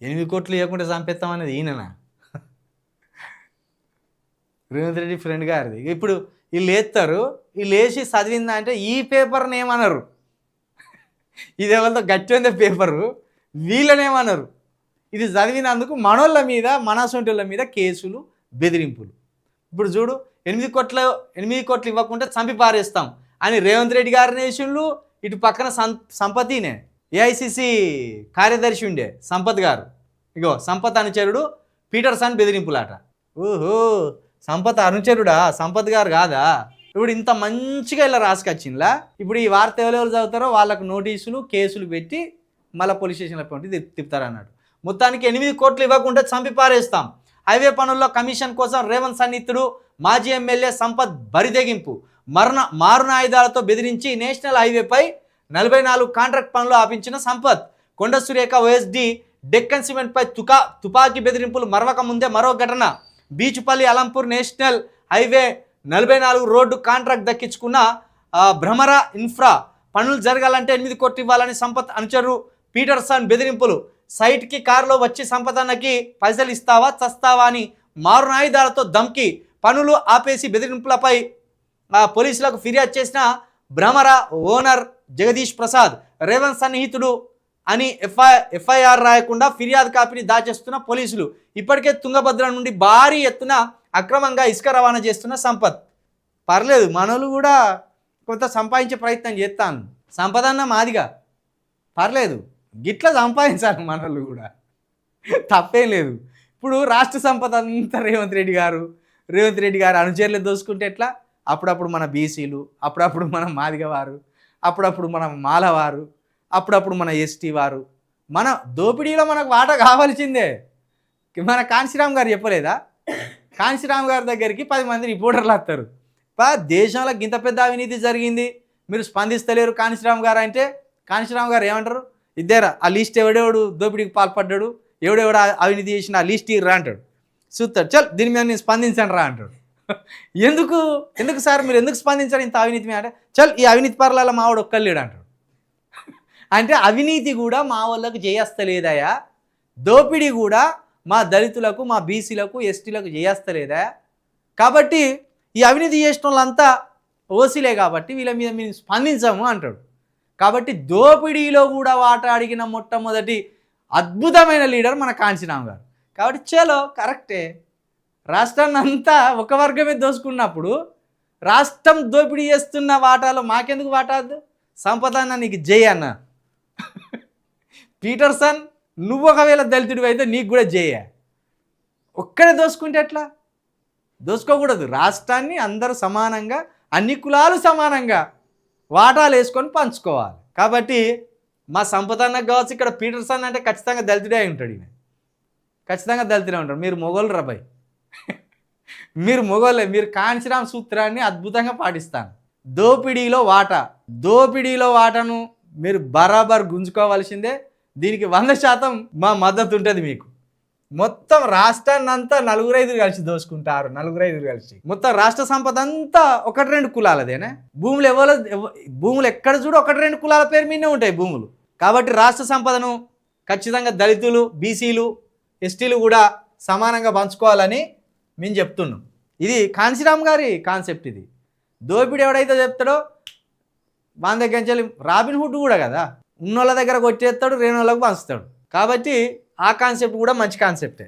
8 కోట్లు ఇవ్వకుండా చంపేస్తామనేది ఈయననా? రేవంత్ రెడ్డి ఫ్రెండ్ గారిది. ఇప్పుడు వీళ్ళు వేస్తారు, వీళ్ళు వేసి చదివిందా అంటే ఈ పేపర్ని ఏమనరు, ఇది ఎవరితో గట్టి ఉంది పేపరు, వీళ్ళనేమనరు. ఇది చదివినందుకు మనోళ్ళ మీద మనసొంటోళ్ళ మీద కేసులు, బెదిరింపులు. ఇప్పుడు చూడు, 8 కోట్లు ఇవ్వకుండా చంపి పారేస్తాం అని రేవంత్ రెడ్డి గారిని వేసిండ్లు. ఇటు పక్కన సంపతినే ఏఐసిసి కార్యదర్శి ఉండే సంపత్ గారు, ఇగో సంపత్ అనుచరుడు పీటర్సన్ బెదిరింపులాట. ఓహో, సంపత్ అనుచరుడా, సంపత్ గారు కాదా? ఇప్పుడు ఇంత మంచిగా ఇలా రాసుకొచ్చిందిలా. ఇప్పుడు ఈ వార్త ఎవరెవరు చదువుతారో వాళ్ళకు నోటీసులు, కేసులు పెట్టి మళ్ళీ పోలీస్ స్టేషన్లో పంపి తిప్పుతారన్నాడు. మొత్తానికి 8 కోట్లు ఇవ్వకుండా చంపి పారేస్తాం. హైవే పనుల్లో కమిషన్ కోసం రేవంత్ సన్నిహితుడు మాజీ ఎమ్మెల్యే సంపత్ బరిదెగింపు. మారున ఆయుధాలతో బెదిరించి నేషనల్ హైవేపై 44 కాంట్రాక్ట్ పనులు ఆపించిన సంపత్. కొండ సురేఖ ఓఎస్డి డెక్కన్ సిమెంట్పై తుపాకీ బెదిరింపులు మరవక ముందే మరో ఘటన. Beechupalli Alampur national highway 44 road contract దక్కించుకున్న భ్రమర ఇన్ఫ్రా పనులు జరగాలంటే 8 కోట్లు ఇవ్వాలని సంపత్ అనుచరు పీటర్సన్ బెదిరింపులు. సైట్కి కారులో వచ్చి సంపత్ అన్నకి పైసలు ఇస్తావా చస్తావా అని మారున ఆయుధాలతో ధమ్కి. పనులు ఆపేసి బెదిరింపులపై పోలీసులకు ఫిర్యాదు చేసిన భ్రమర ఓనర్ జగదీష్ ప్రసాద్ రేవంత్ సన్నిహితుడు అని ఎఫ్ఐఆర్ రాయకుండా ఫిర్యాదు కాపీని దాచేస్తున్న పోలీసులు. ఇప్పటికే తుంగభద్ర నుండి భారీ ఎత్తున అక్రమంగా ఇసుక రవాణా చేస్తున్న సంపత్. పర్లేదు, మనోళ్ళు కూడా కొంత సంపాదించే ప్రయత్నం చేస్తాను. సంపద అన్న మాదిగా పర్లేదు, గిట్లా సంపాదించాలి మనోళ్ళు కూడా, తప్పేం లేదు. ఇప్పుడు రాష్ట్ర సంపద అంతా రేవంత్ రెడ్డి గారు అనుచరులు దోసుకుంటే ఎట్లా? అప్పుడప్పుడు మన బీసీలు, అప్పుడప్పుడు మన మాదిగ వారు, అప్పుడప్పుడు మన మాలవారు, అప్పుడప్పుడు మన ఎస్టీ వారు. మన దోపిడీలో మనకు వాటా కావాల్సిందే. మన కాంశీరామ్ గారు చెప్పలేదా? కాంశీరామ్ గారి దగ్గరికి 10 మంది రిపోర్టర్లు వస్తారు. దేశంలో ఇంత పెద్ద అవినీతి జరిగింది, మీరు స్పందిస్తలేరు కాంశీరామ్ గారు అంటే, కాంశీరామ్ గారు ఏమంటారు? ఇద్దరు ఆ లిస్ట్ ఎవడెవడు దోపిడీకి పాల్పడ్డాడు, ఎవడెవడు అవినీతి చేసిన ఆ లిస్ట్ రా అంటాడు. చూస్తాడు, చల్ దీని మీద నేను స్పందించండి రా అంటాడు. ఎందుకు సార్ మీరు ఎందుకు స్పందించారు ఇంత అవినీతి మీద అంటే, చల్ ఈ అవినీతి పరుల మావాడు ఒక్కలేడు అంటాడు. అంటే అవినీతి కూడా మా వాళ్ళకు చేస్తలేదయా, దోపిడీ కూడా మా దళితులకు, మా బీసీలకు, ఎస్టీలకు చేస్తలేదా? కాబట్టి ఈ అవినీతి చేసిన వాళ్ళంతా ఓసీలే కాబట్టి వీళ్ళ మీద మేము స్పందించాము అంటాడు. కాబట్టి దోపిడీలో కూడా వాటా అడిగిన మొట్టమొదటి అద్భుతమైన లీడర్ మన కాంశీరామ్ గారు. కాబట్టి చలో కరెక్టే, రాష్ట్రాన్ని అంతా ఒక వర్గమే దోసుకున్నప్పుడు రాష్ట్రం దోపిడీ చేస్తున్న వాటాలో మాకెందుకు వాటాదు? సంపద అన్న నీకు జై అన్న. పీటర్సన్ నువ్వు ఒకవేళ దళితుడివి అయితే నీకు కూడా జయ. ఒక్కడే దోసుకుంటే ఎట్లా? దోసుకోకూడదు. రాష్ట్రాన్ని అందరూ సమానంగా, అన్ని కులాలు సమానంగా వాటాలు వేసుకొని పంచుకోవాలి. కాబట్టి మా సంపద అన్నకు కావచ్చు, ఇక్కడ పీటర్సన్ అంటే ఖచ్చితంగా దళితుడే అయి ఉంటాడు. ఈయన ఖచ్చితంగా దళితుడే ఉంటాడు. మీరు మొగోళ్ళు రాబాయ్, మీరు మొగోళ్ళే. మీరు కాంశీరామ్ సూత్రాన్ని అద్భుతంగా పాటిస్తాను. దోపిడీలో వాటాను మీరు బరాబర్ గుంజుకోవాల్సిందే. దీనికి 100% మా మద్దతు ఉంటుంది మీకు. మొత్తం రాష్ట్రాన్ని అంతా 4-5 కలిసి దోసుకుంటారు. 4-5 కలిసి మొత్తం రాష్ట్ర సంపద అంతా 1-2 కులాలదేనా? భూములు ఎక్కడ చూడు 1-2 కులాల పేరు మీదే ఉంటాయి భూములు. కాబట్టి రాష్ట్ర సంపదను ఖచ్చితంగా దళితులు, బీసీలు, ఎస్టీలు కూడా సమానంగా పంచుకోవాలని మేము చెప్తున్నాం. ఇది కాంశీరామ్ గారి కాన్సెప్ట్. ఇది దోపిడీ ఎవడైతే చెప్తాడో వాళ్ళ దగ్గర నుంచి రాబిన్ హుడ్ కూడా కదా, ఉన్నోళ్ళ దగ్గర కొట్టేస్తాడు, రేణోళ్ళకు పంచుతాడు. కాబట్టి ఆ కాన్సెప్ట్ కూడా మంచి కాన్సెప్టే.